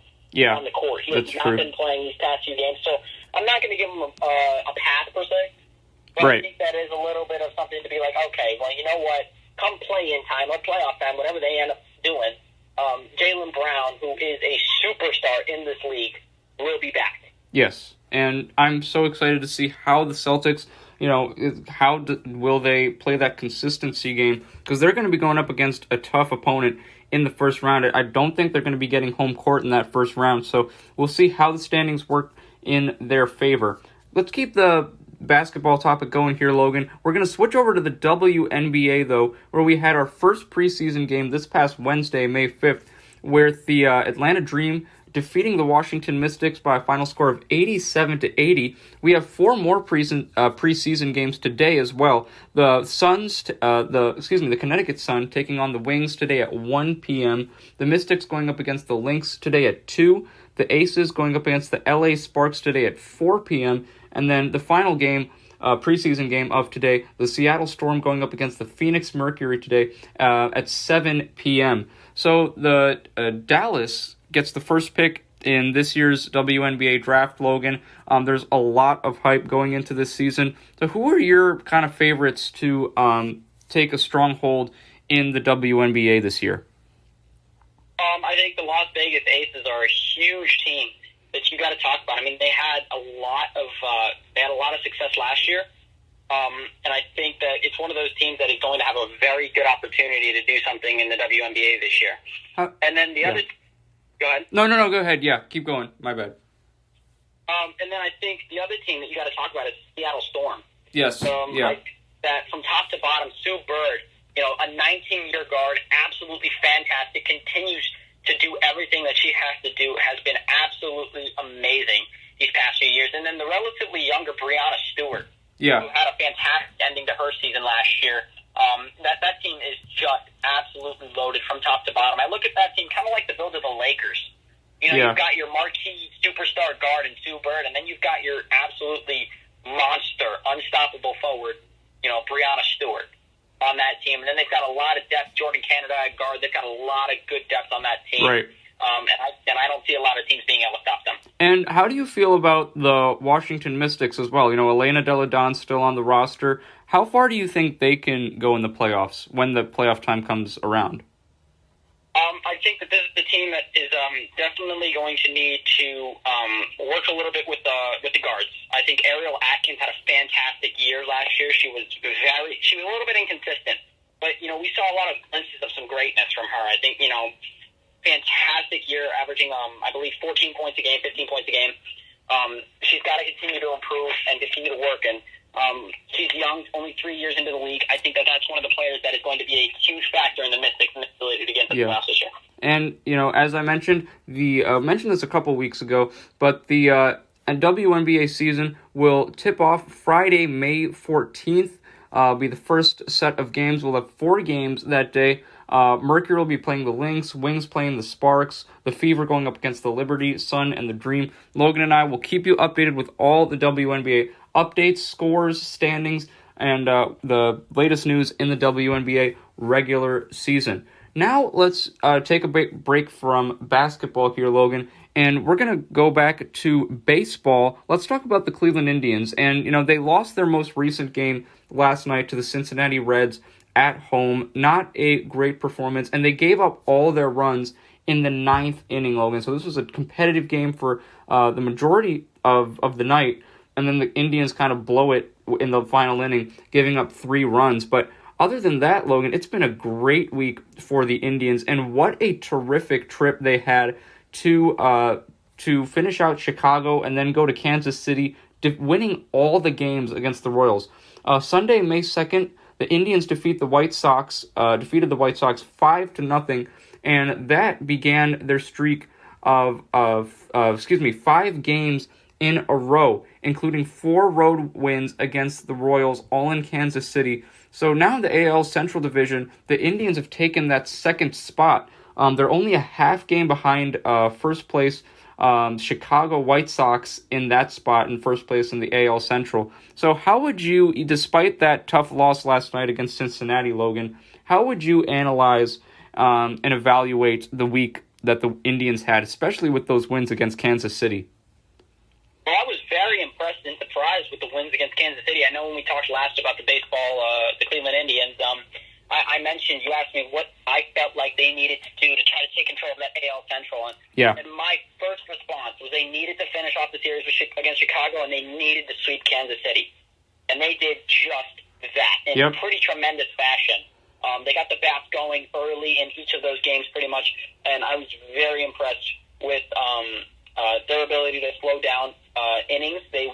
on the court. He has not been playing these past few games. So I'm not going to give him a pass, per se. But I think that is a little bit of something to be like, okay, well, you know what? Come play in time or playoff time, whatever they end up doing. Jaylen Brown, who is a superstar in this league, will be back. Yes, and I'm so excited to see how the Celtics, will they play that consistency game, because they're going to be going up against a tough opponent in the first round. I don't think they're going to be getting home court in that first round, so we'll see how the standings work in their favor. Let's keep the basketball topic going here, Logan. We're going to switch over to the WNBA, though, where we had our first preseason game this past Wednesday, May 5th, where the Atlanta Dream defeating the Washington Mystics by a final score of 87-80. We have 4 more preseason games today as well. The Connecticut Sun taking on the Wings today at 1 p.m. The Mystics going up against the Lynx today at 2. The Aces going up against the LA Sparks today at 4 p.m. And then the final game, preseason game of today, the Seattle Storm going up against the Phoenix Mercury today at 7 p.m. So the Dallas gets the first pick in this year's WNBA draft, Logan. There's a lot of hype going into this season. So who are your kind of favorites to take a stronghold in the WNBA this year? I think the Las Vegas Aces are a huge team that you got to talk about. I mean, they had a lot of success last year, and I think that it's one of those teams that is going to have a very good opportunity to do something in the WNBA this year. And then the other, go ahead. No, go ahead. Yeah, keep going. My bad. And then I think the other team that you got to talk about is Seattle Storm. Yes. Like that from top to bottom. Sue Bird, a 19-year guard, absolutely fantastic, continues to do everything that she has to do, has been absolutely amazing these past few years. And then the relatively younger Brianna Stewart, who had a fantastic ending to her season last year. That team is just absolutely loaded from top to bottom. I look at that team kind of like the build of the Lakers. You've got your marquee superstar guard in Sue Bird, and then you've got your absolutely monster, unstoppable forward, Brianna Stewart on that team. And then they've got a lot of depth. Jordan Canada at guard. They've got a lot of good depth on that team. Right. And I don't see a lot of teams being able to stop them. And how do you feel about the Washington Mystics as well? Elena Delle Donne's still on the roster. How far do you think they can go in the playoffs when the playoff time comes around? I think that this is the team that is definitely going to need to work a little bit with the guards. I think Ariel Atkins had a fantastic year last year. She was a little bit inconsistent, but we saw a lot of glimpses of some greatness from her. I think fantastic year, averaging I believe 14 points a game, 15 points a game. She's got to continue to improve and continue to work, and she's young, only 3 years into the league. I think that that's one of the players that is going to be a huge factor in the Mystics' ability to get to the playoffs this year. And, as I mentioned, mentioned this a couple weeks ago, but the WNBA season will tip off Friday, May 14th. Be the first set of games. We'll have 4 games that day. Mercury will be playing the Lynx, Wings playing the Sparks, the Fever going up against the Liberty, Sun, and the Dream. Logan and I will keep you updated with all the WNBA updates, scores, standings, and the latest news in the WNBA regular season. Now let's take a break from basketball here, Logan, and we're going to go back to baseball. Let's talk about the Cleveland Indians. And, they lost their most recent game last night to the Cincinnati Reds at home. Not a great performance, and they gave up all their runs in the 9th inning, Logan. So this was a competitive game for the majority of the night. and then the Indians kind of blow it in the final inning, giving up 3 runs. But other than that, Logan, it's been a great week for the Indians, and what a terrific trip they had to finish out Chicago and then go to Kansas City, winning all the games against the Royals. Sunday, May 2nd, the Indians defeated the White Sox 5-0, and that began their streak of 5 games in a row, including 4 road wins against the Royals, all in Kansas City. So now in the AL Central Division, the Indians have taken that second spot. They're only a half game behind first place Chicago White Sox in that spot in first place in the AL Central. So how would you, despite that tough loss last night against Cincinnati, Logan, how would you analyze and evaluate the week that the Indians had, especially with those wins against Kansas City? Well, I was very impressed and surprised with the wins against Kansas City. I know when we talked last about the baseball, the Cleveland Indians, I mentioned, you asked me what I felt like they needed to do to try to take control of that AL Central. And my first response was they needed to finish off the series against Chicago, and they needed to sweep Kansas City. And they did just that in pretty tremendous fashion. They got the bats going early in each of those games pretty much, and I was very impressed with their ability to slow down innings. The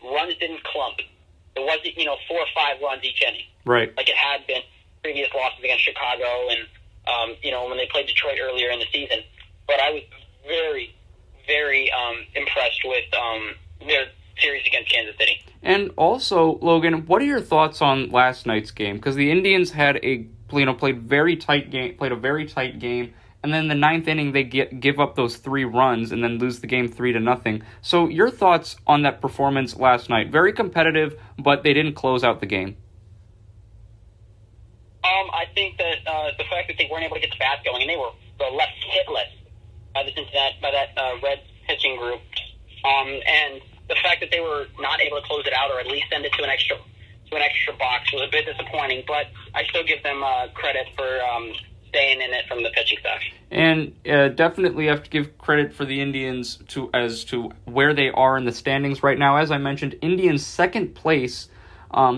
runs didn't clump. It wasn't 4 or 5 runs each inning, right? Like it had been previous losses against Chicago and when they played Detroit earlier in the season. But I was very, very impressed with their series against Kansas City. And also, Logan, what are your thoughts on last night's game? Because the Indians had played a very tight game. And then in the 9th inning, they give up those 3 runs and then lose the game 3-0. So your thoughts on that performance last night? Very competitive, but they didn't close out the game. I think that the fact that they weren't able to get the bats going, and they were left hitless by that Reds pitching group, and the fact that they were not able to close it out or at least send it to an extra box was a bit disappointing. But I still give them credit for staying in it from the pitching staff. And definitely have to give credit for the Indians as to where they are in the standings right now. As I mentioned, Indians second place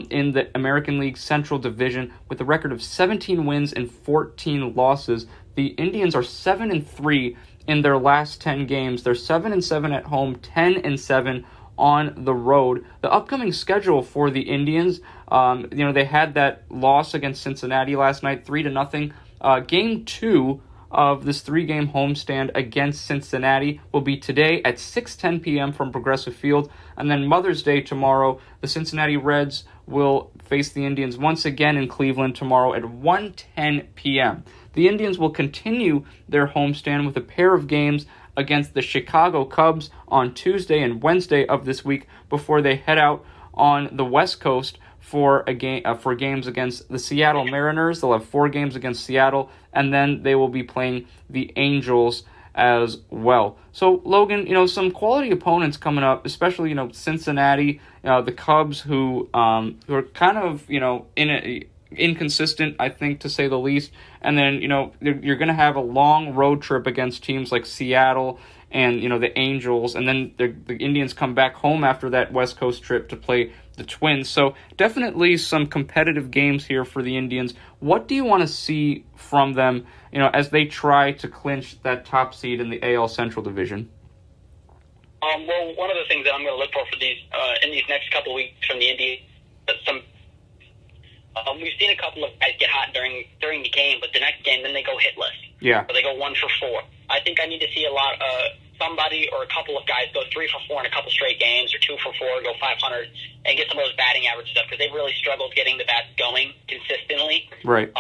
in the American League Central Division with a record of 17 wins and 14 losses. The Indians are 7-3 in their last 10 games. They're 7-7 at home, 10-7 on the road. The upcoming schedule for the Indians, they had that loss against Cincinnati last night, 3-0. Game 2 of this 3-game homestand against Cincinnati will be today at 6:10 p.m. from Progressive Field. And then Mother's Day tomorrow, the Cincinnati Reds will face the Indians once again in Cleveland tomorrow at 1:10 p.m. The Indians will continue their homestand with a pair of games against the Chicago Cubs on Tuesday and Wednesday of this week before they head out on the West Coast for games against the Seattle Mariners. They'll have 4 games against Seattle, and then they will be playing the Angels as well. So, Logan, some quality opponents coming up, especially, Cincinnati, the Cubs, who are kind of, inconsistent, I think, to say the least. And then, you're going to have a long road trip against teams like Seattle and, the Angels. And then the Indians come back home after that West Coast trip to play the Twins. So definitely some competitive games here for the Indians. What do you want to see from them, as they try to clinch that top seed in the AL Central Division? Well, one of the things that I'm going to look for these in these next couple of weeks from the Indians, we've seen a couple of guys get hot during the game, but the next game, then they go hitless. Yeah. Or they go 1 for 4. I think I need to see somebody or a couple of guys go 3 for 4 in a couple straight games, or 2 for 4, go 500, and get some of those batting average stuff, because they've really struggled getting the bats going consistently. Right.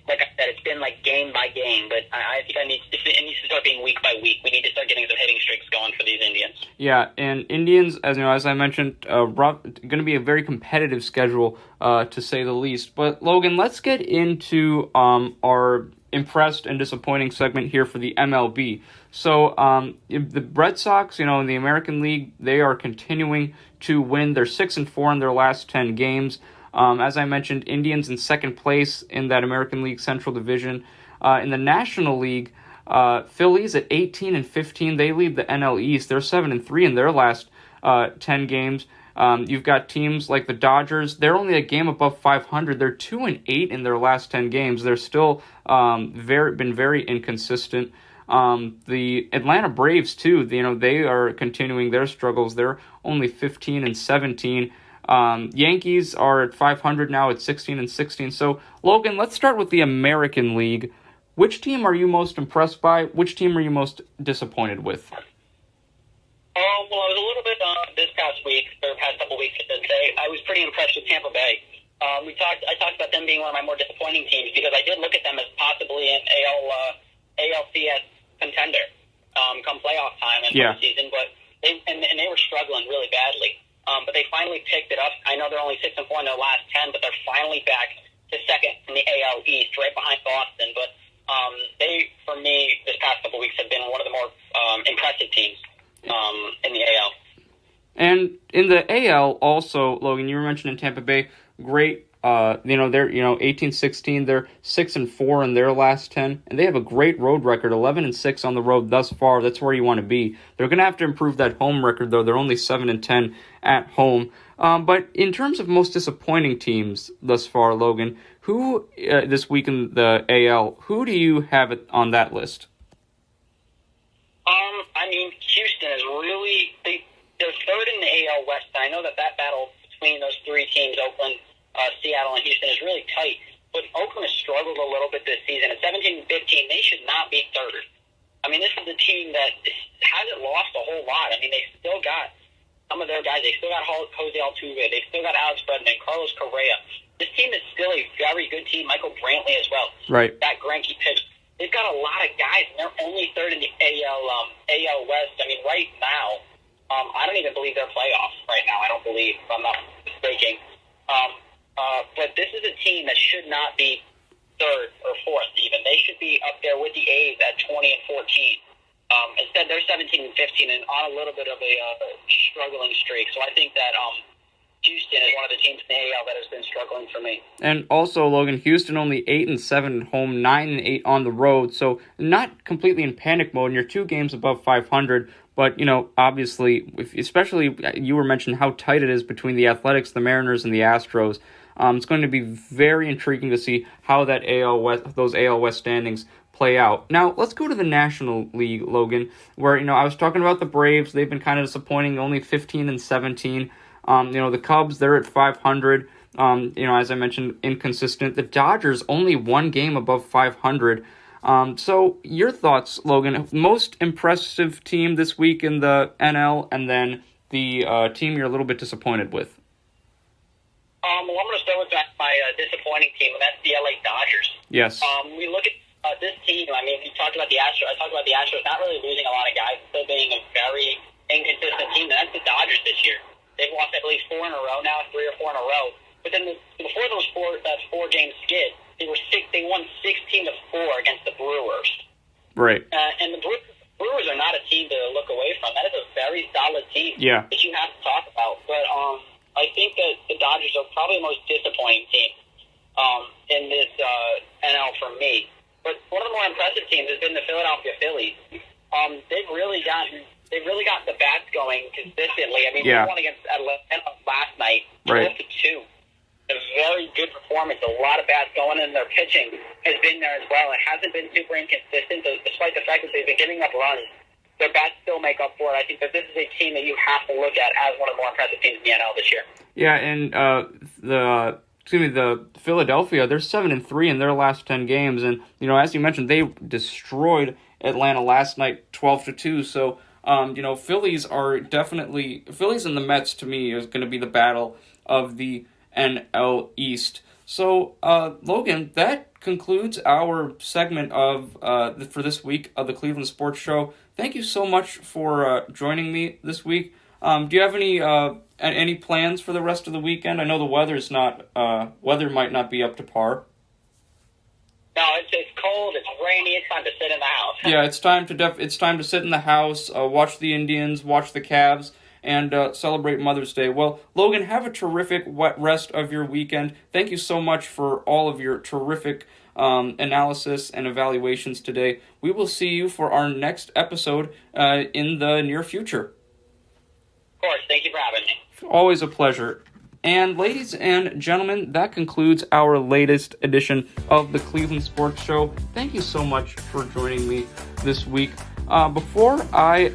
Like I said, it's been like game by game, but I think it needs to start being week by week. We need to start getting some hitting streaks going for these Indians. Yeah, and Indians, as I mentioned, going to be a very competitive schedule, to say the least. But Logan, let's get into our impressed and disappointing segment here for the MLB. So the Red Sox, in the American League, they are continuing to win. They're 6-4 in their last 10 games. As I mentioned, Indians in second place in that American League Central Division. In the National League, Phillies at 18-15. They lead the NL East. They're 7-3 in their last 10 games. You've got teams like the Dodgers. They're only a game above 500. They're 2-8 in their last 10 games. They're still been very inconsistent. The Atlanta Braves too. They are continuing their struggles. They're only 15-17. Yankees are at 500 now at 16-16. So Logan, let's start with the American League. Which team are you most impressed by? Which team are you most disappointed with? Well, I was a little bit this past week, or past couple weeks, I should say. I was pretty impressed with Tampa Bay. I talked about them being one of my more disappointing teams because I did look at them as possibly an ALCS contender come playoff time and postseason, but they were struggling really badly. But they finally picked it up. I know they're only 6-4 in their last 10, but they're finally back to second in the AL East, right behind Boston. But they, for me, this past couple weeks have been one of the more impressive teams in the AL. And in the AL also, Logan, you were mentioning Tampa Bay, great. They're 18-16. They're 6-4 in their last 10, and they have a great road record, 11-6 on the road thus far. That's where you want to be. They're going to have to improve that home record, though. They're only 7-10 at home. But in terms of most disappointing teams thus far, Logan, who this week in the AL, who do you have on that list? Houston is really they're third in the AL West. I know that battle between those three teams, Oakland, Seattle, and Houston, is really tight. But Oakland has struggled a little bit this season. At 17-15, they should not be third. This is a team that hasn't lost a whole lot. They still got some of their guys. They still got Jose Altuve. They still got Alex Bregman, Carlos Correa. This team is still a very good team. Michael Brantley as well. Right. That Greinke pitch. They've got a lot of guys, and they're only third in the AL West. Right now, I don't even believe they're playoffs right now. I don't believe, if I'm not mistaken. But this is a team that should not be third or fourth even. They should be up there with the A's at 20-14. Instead, they're 17-15 and on a little bit of a struggling streak. So I think that Houston is one of the teams in the AL that has been struggling for me. And also, Logan, Houston only 8-7 at home, 9-8 on the road, so not completely in panic mode, and you're 2 games above 500. But, obviously, especially you were mentioning how tight it is between the Athletics, the Mariners, and the Astros. It's going to be very intriguing to see how that those AL West standings play out. Now, let's go to the National League, Logan, where, I was talking about the Braves. They've been kind of disappointing, only 15-17. The Cubs, they're at 500. As I mentioned, inconsistent. The Dodgers, only 1 game above 500. So your thoughts, Logan, most impressive team this week in the NL, and then the team you're a little bit disappointed with? I'm going to start with my disappointing team, and that's the LA Dodgers. Yes. We look at this team. You talked about the Astros. I talked about the Astros not really losing a lot of guys, still being a very inconsistent team. And that's the Dodgers this year. They've lost, I believe, 4 in a row now, 3 or 4 in a row. But then before that 4-game skid, they won 16-4 against the Brewers. Right. And the Brewers are not a team to look away from. That is a very solid team that you have to talk about. But I think that the Dodgers are probably the most disappointing team in this NL for me. But one of the more impressive teams has been the Philadelphia Phillies. They've really got the bats going consistently. They won against Atlanta last night, 12-2. A very good performance. A lot of bats going in. Their pitching has been there as well. It hasn't been super inconsistent, despite the fact that they've been giving up runs. Their bats still make up for it. I think that this is a team that you have to look at as one of the more impressive teams in the NL this year. Yeah, and the Philadelphia, they're 7-3 in their last 10 games, and as you mentioned, they destroyed Atlanta last night, 12-2. So Phillies and the Mets, to me, is going to be the battle of the NL East. So, Logan, that concludes our segment for this week of the Cleveland Sports Show. Thank you so much for joining me this week. Do you have any plans for the rest of the weekend? I know the weather might not be up to par. No, it's cold, it's rainy, it's time to sit in the house. Yeah, it's time to sit in the house, watch the Indians, watch the Cavs, and celebrate Mother's Day. Well, Logan, have a terrific rest of your weekend. Thank you so much for all of your terrific analysis and evaluations today. We will see you for our next episode in the near future. course. Thank you for having me. Always a pleasure. And ladies and gentlemen, that concludes our latest edition of the Cleveland Sports Show. Thank you so much for joining me this week. Before I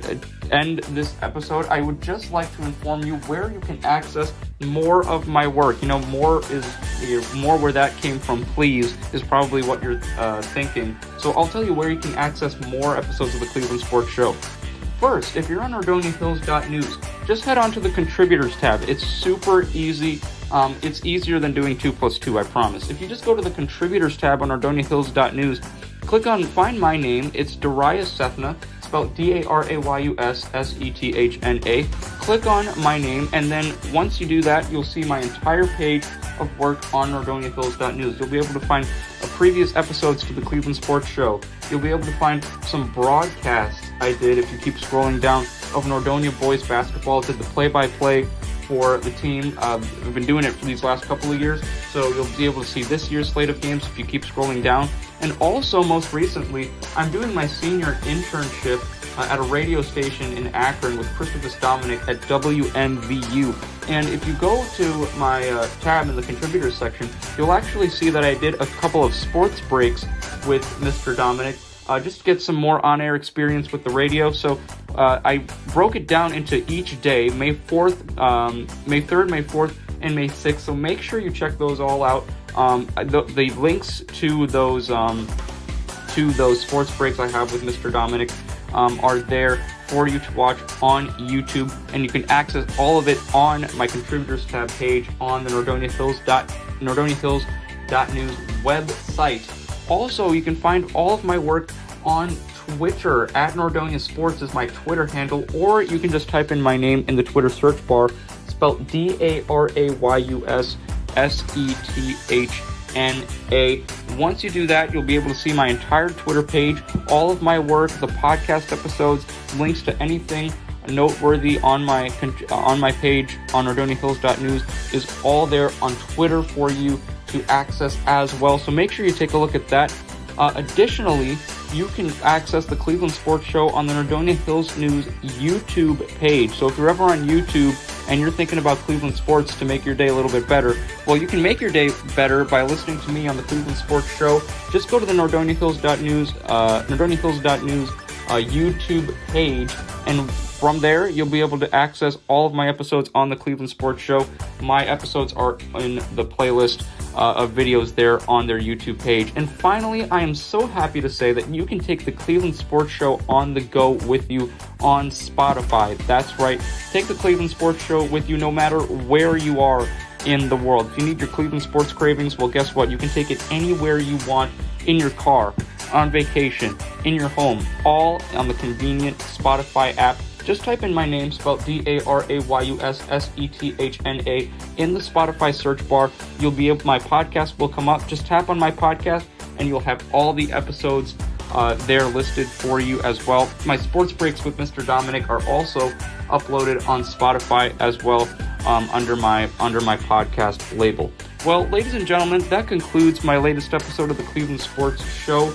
end this episode, I would just like to inform you where you can access more of my work. More where that came from, please, is probably what you're thinking. So I'll tell you where you can access more episodes of the Cleveland Sports Show. First, if you're on NordoniaHills.news, just head on to the Contributors tab. It's super easy. It's easier than doing 2 plus 2, I promise. If you just go to the Contributors tab on NordoniaHills.news, click on Find My Name. It's Darius Sethna, spelled Darayussethna. Click on My Name, and then once you do that, you'll see my entire page of work on NordoniaHills.news. You'll be able to find previous episodes to the Cleveland Sports Show. You'll be able to find some broadcasts I did, if you keep scrolling down, of Nordonia boys basketball. I did the play-by-play for the team. We've been doing it for these last couple of years, so you'll be able to see this year's slate of games if you keep scrolling down. And also, most recently, I'm doing my senior internship at a radio station in Akron with Christopher Dominic at WNVU. And if you go to my tab in the contributors section, you'll actually see that I did a couple of sports breaks with Mr. Dominic, just to get some more on-air experience with the radio. So I broke it down into each day, May 4th, May 3rd, May 4th, and May 6th. So make sure you check those all out. The links to those sports breaks I have with Mr. Dominic are there for you to watch on YouTube, and you can access all of it on my Contributors tab page on the NordoniaHills.news website. Also, you can find all of my work on Twitter. At Nordonia Sports is my Twitter handle, or you can just type in my name in the Twitter search bar, spelled DARAYUSSETHNA. Once you do that, you'll be able to see my entire Twitter page, all of my work, the podcast episodes, links to anything noteworthy on my page on NordoniaHills.news is all there on Twitter for you to access as well. So make sure you take a look at that. Additionally, you can access the Cleveland Sports Show on the Nordonia Hills News YouTube page. So if you're ever on YouTube and you're thinking about Cleveland sports to make your day a little bit better, well, you can make your day better by listening to me on the Cleveland Sports Show. Just go to the NordoniaHills.news YouTube page, and from there, you'll be able to access all of my episodes on the Cleveland Sports Show. My episodes are in the playlist of videos there on their YouTube page. And finally, I am so happy to say that you can take the Cleveland Sports Show on the go with you on Spotify. That's right. Take the Cleveland Sports Show with you no matter where you are in the world. If you need your Cleveland sports cravings, well, guess what? You can take it anywhere you want, in your car, on vacation, in your home, all on the convenient Spotify app. Just type in my name, spelled DARAYUSSETHNA, in the Spotify search bar. My podcast will come up. Just tap on my podcast, and you'll have all the episodes there listed for you as well. My sports breaks with Mr. Dominic are also uploaded on Spotify as well, under my podcast label. Well, ladies and gentlemen, that concludes my latest episode of the Cleveland Sports Show.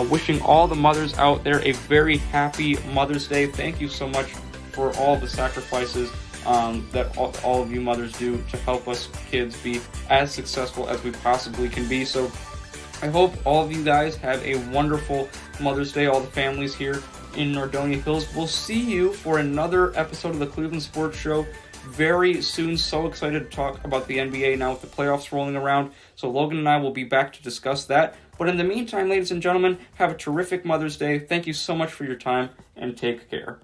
Wishing all the mothers out there a very happy Mother's Day. Thank you so much for all the sacrifices that all of you mothers do to help us kids be as successful as we possibly can be. So I hope all of you guys have a wonderful Mother's Day, all the families here in Nordonia Hills. We'll see you for another episode of the Cleveland Sports Show very soon. So excited to talk about the NBA now with the playoffs rolling around. So Logan and I will be back to discuss that. But in the meantime, ladies and gentlemen, have a terrific Mother's Day. Thank you so much for your time, and take care.